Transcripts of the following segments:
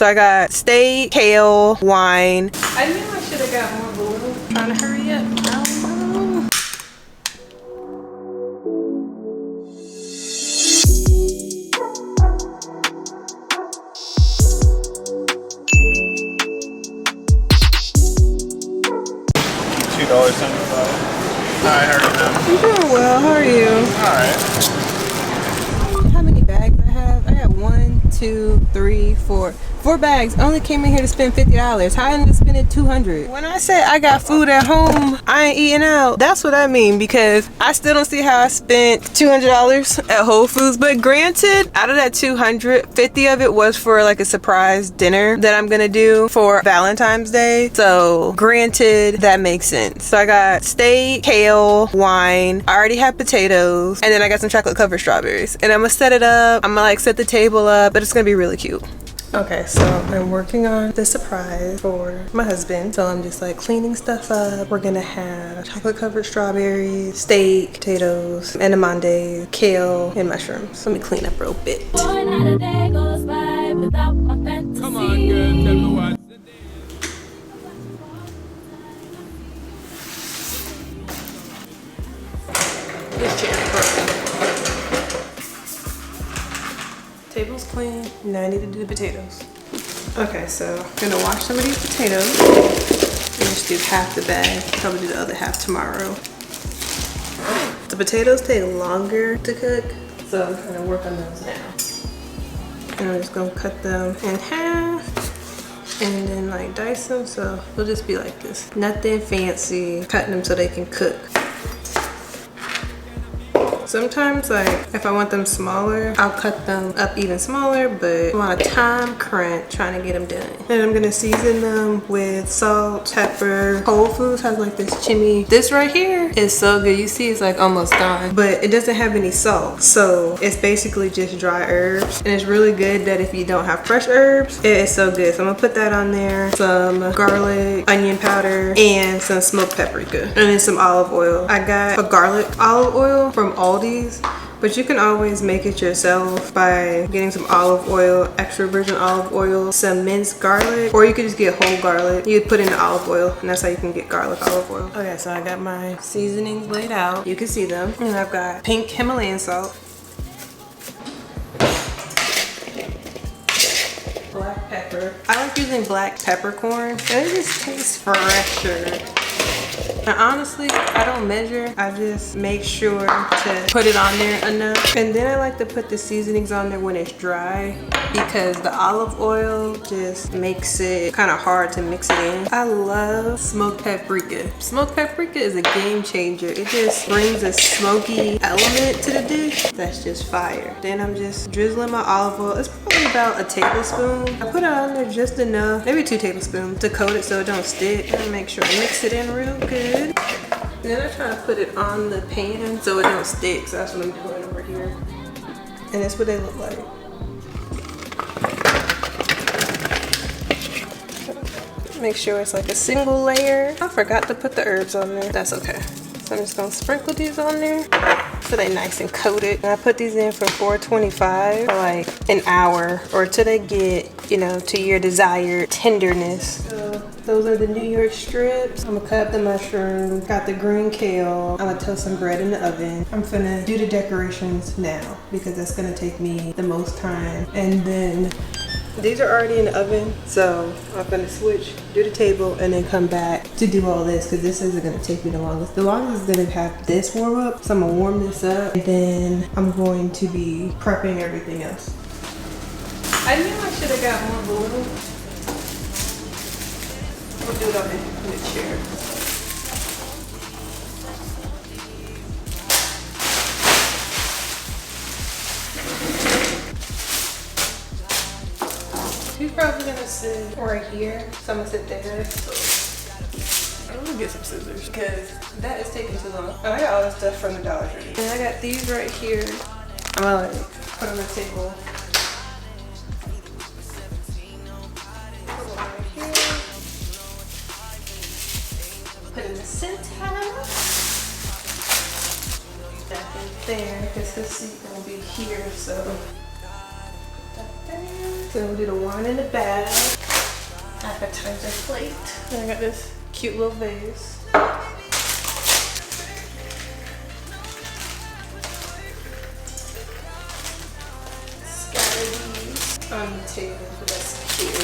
So I got steak, kale, wine. I knew I should have got more blue. Trying to hurry up. I don't know. $2.75. Hi, how are you doing? I'm doing well. How are you? Alright. How many bags I have? I got 1, 2, 3, 4. 4 bags. I only came in here to spend $50. How I ended up spending $200? When I said I got food at home, I ain't eating out. That's what I mean, because I still don't see how I spent $200 at Whole Foods. But granted, out of that 200, 50 of it was for like a surprise dinner that I'm gonna do for Valentine's Day. So granted, that makes sense. So I got steak, kale, wine. I already have potatoes, and then I got some chocolate covered strawberries. And I'm gonna set it up. I'm gonna like set the table up, but it's gonna be really cute. Okay, so I'm working on the surprise for my husband. So I'm just like cleaning stuff up. We're gonna have chocolate covered strawberries, steak, potatoes, edamame, kale, and mushrooms. Let me clean up real bit. Come on, girl, tell me what. This chair is broken. Table's clean. Now I need to do the potatoes. Okay, so I'm gonna wash some of these potatoes and just do half the bag. Probably do the other half tomorrow. The potatoes take longer to cook, so I'm trying to work on those now. And I'm just gonna cut them in half and then like dice them, so they'll just be like this. Nothing fancy, cutting them so they can cook. Sometimes, like, if I want them smaller, I'll cut them up even smaller, but I'm on a time crunch trying to get them done. And I'm gonna season them with salt, pepper. Whole Foods has like this chimney. This right here is so good. You see it's like almost done, but it doesn't have any salt. So it's basically just dry herbs. And it's really good that if you don't have fresh herbs, it is so good. So I'm gonna put that on there. Some garlic, onion powder, and some smoked paprika. And then some olive oil. I got a garlic olive oil from Aldi. But you can always make it yourself by getting some olive oil, extra virgin olive oil, some minced garlic, or you could just get whole garlic. You put in the olive oil, and that's how you can get garlic olive oil. Okay, so I got my seasonings laid out. You can see them. And I've got pink Himalayan salt, black pepper. I like using black peppercorn, and it just tastes fresher. And honestly, I don't measure. I just make sure to put it on there enough. And then I like to put the seasonings on there when it's dry, because the olive oil just makes it kind of hard to mix it in. I love smoked paprika. Smoked paprika is a game changer. It just brings a smoky element to the dish that's just fire. Then I'm just drizzling my olive oil. It's probably about a tablespoon. I put it on there just enough, maybe 2 tablespoons, to coat it so it don't stick. And make sure I mix it in real good. Then I try to put it on the pan so it don't stick. So that's what I'm doing over here. And that's what they look like. Make sure it's like a single layer. I forgot to put the herbs on there. That's okay. So I'm just gonna sprinkle these on there so they nice and coated. And I put these in for $4.25 for like an hour, or till they get, you know, to your desired tenderness. So those are the New York strips. I'm gonna cut up the mushrooms, got the green kale. I'm gonna toast some bread in the oven. I'm gonna do the decorations now because that's gonna take me the most time. And then these are already in the oven, so I'm gonna switch, do the table, and then come back to do all this, because this isn't gonna take me the longest. The longest is gonna have this warm up, so I'm gonna warm this up, and then I'm going to be prepping everything else. I knew I should have got more balloon. We'll do it on the chair. He's probably gonna sit right here, so I'm gonna sit there. I'm gonna get some scissors because that is taking too long. Oh, I got all this stuff from the Dollar Tree. And I got these right here. I'm gonna like put on the table. Put in the center. That in there because his seat gonna be here, so put that there. So we'll do the wine in the bag. Appetizer plate. And I got this cute little vase. Scatter these on the table, but that's cute.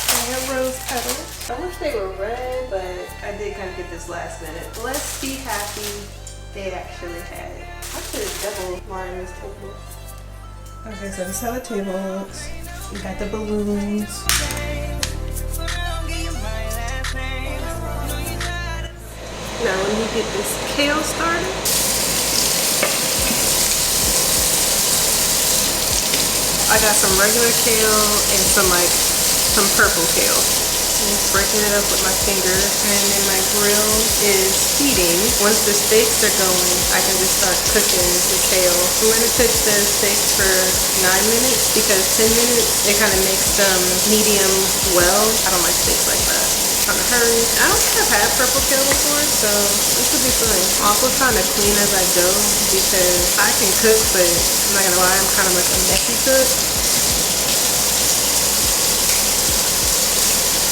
I have rose petals. I wish they were red, but I did kind of get this last minute. Let's be happy they actually had it. I should have double lined this table. Okay, so this is how the table looks. We got the balloons. Now let me get this kale started. I got some regular kale and some purple kale. I'm just breaking it up with my finger, and then my grill is heating. Once the steaks are going, I can just start cooking the kale. I'm gonna cook the steaks for 9 minutes because 10 minutes, it kind of makes them medium well. I don't like steaks like that. Trying to hurry. I don't think I've had purple kale before, so this will be fun. I'm also trying to clean as I go because I can cook, but I'm not gonna lie, I'm kind of like a messy cook.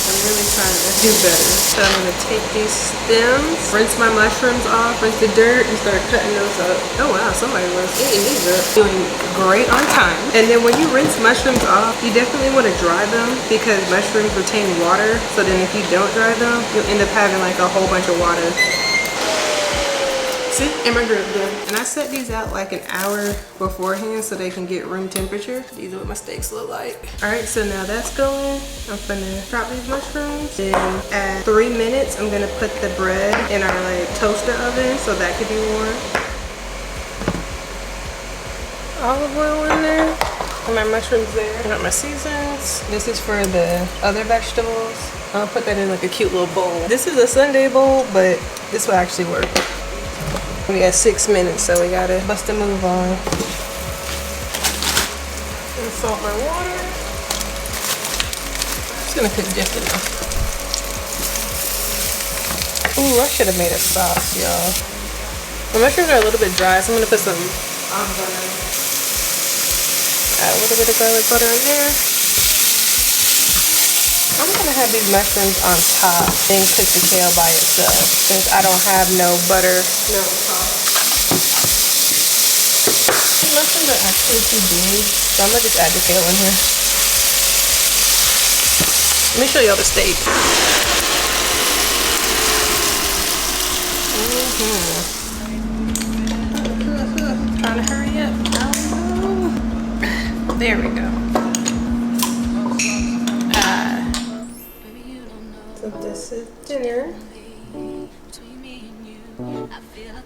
I'm really trying to do better. So I'm gonna take these stems, rinse my mushrooms off, rinse the dirt, and start cutting those up. Oh wow, somebody was eating these up. Doing great on time. And then when you rinse mushrooms off, you definitely want to dry them because mushrooms retain water. So then if you don't dry them, you'll end up having like a whole bunch of water. See, and my grill's done. And I set these out like an hour beforehand so they can get room temperature. These are what my steaks look like. All right, so now that's going. I'm gonna drop these mushrooms. Then at 3 minutes, I'm gonna put the bread in our like toaster oven so that could be warm. Olive oil in there. And my mushrooms there. I got my seasons. This is for the other vegetables. I'll put that in like a cute little bowl. This is a Sunday bowl, but this will actually work. We got 6 minutes, so we gotta bust a move on. And salt my water. It's gonna cook just enough. Ooh, I should have made a sauce, y'all. My mushrooms are a little bit dry, so I'm gonna put some olive butter. Add a little bit of garlic butter in there. I'm gonna have these mushrooms on top, then cook the kale by itself, since I don't have no butter, no sauce. These mushrooms are actually too big, so I'm gonna just add the kale in here. Let me show y'all the steak. Trying to hurry up. Oh. There we go. So this is dinner.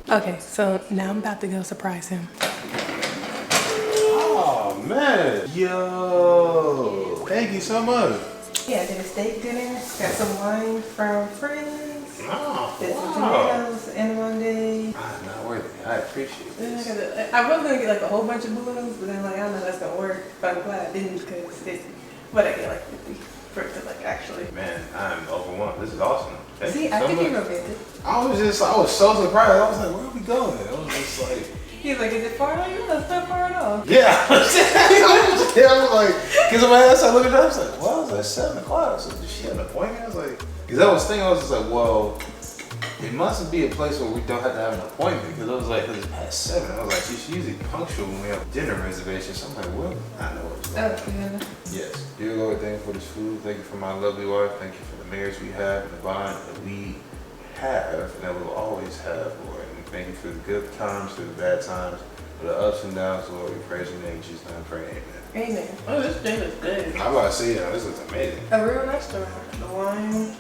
Okay, so now I'm about to go surprise him. Oh man, yo, thank you so much. Yeah, I did a steak dinner. Got some wine from friends. Oh, Did some wow. tomatoes and one day. I'm not worthy. I appreciate this. I was gonna get like a whole bunch of balloons, but then like I don't know if that's gonna work. But I'm glad I didn't because but I get like 50 for it to like actually. Man, I'm overwhelmed. This is awesome. Thank See, you I so think much. you're romantic. I was so surprised. I was like, where are we going? I was just like, He's like, is it far enough? No, it's not far at all. yeah. I was like, because in my head, I looked at her, I was like, well, it was at 7 o'clock. So did she have an appointment? I was like, because I was thinking, I was just like, well, it mustn't be a place where we don't have to have an appointment. Because I was like, because it's past 7. I was like, she's usually punctual when we have dinner reservations. So I'm like, well, I know what's going on. Yeah. Yes. Dear Lord, thank you for this food. Thank you for my lovely wife. Thank you for the marriage we have and the bond that we have and that we'll always have, Lord. And thank you for the good times, for the bad times, for the ups and downs, Lord. We praise your name in Jesus' name. I pray, amen. Amen. Oh, this thing is good. I'm about to say, this looks amazing. A real restaurant. The wine,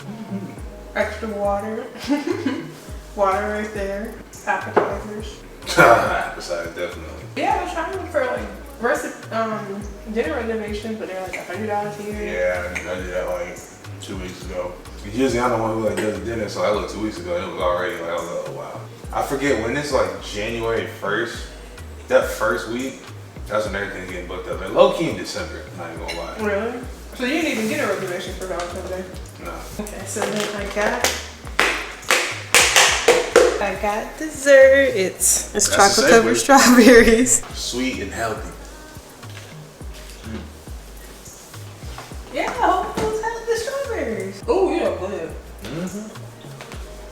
extra water, water right there, appetizers. Besides, definitely. Yeah, I was trying to look for like dinner reservations, but they're like $100 here. Yeah, I did that like 2 weeks ago. Usually I'm the one who like does the dinner, so I looked 2 weeks ago and it was already like, I was like, oh wow. I forget when it's like January 1st, that first week, that's when everything's getting booked up. And low key in December, not even gonna lie. Really? So you didn't even get a reservation for Valentine's Day? No. Okay, so then I got dessert. It's That's chocolate a covered segue. strawberries. Sweet and healthy. layers. Oh, you don't good.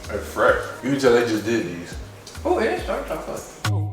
They're fresh. You can tell they just did these. Oh, it is dark chocolate.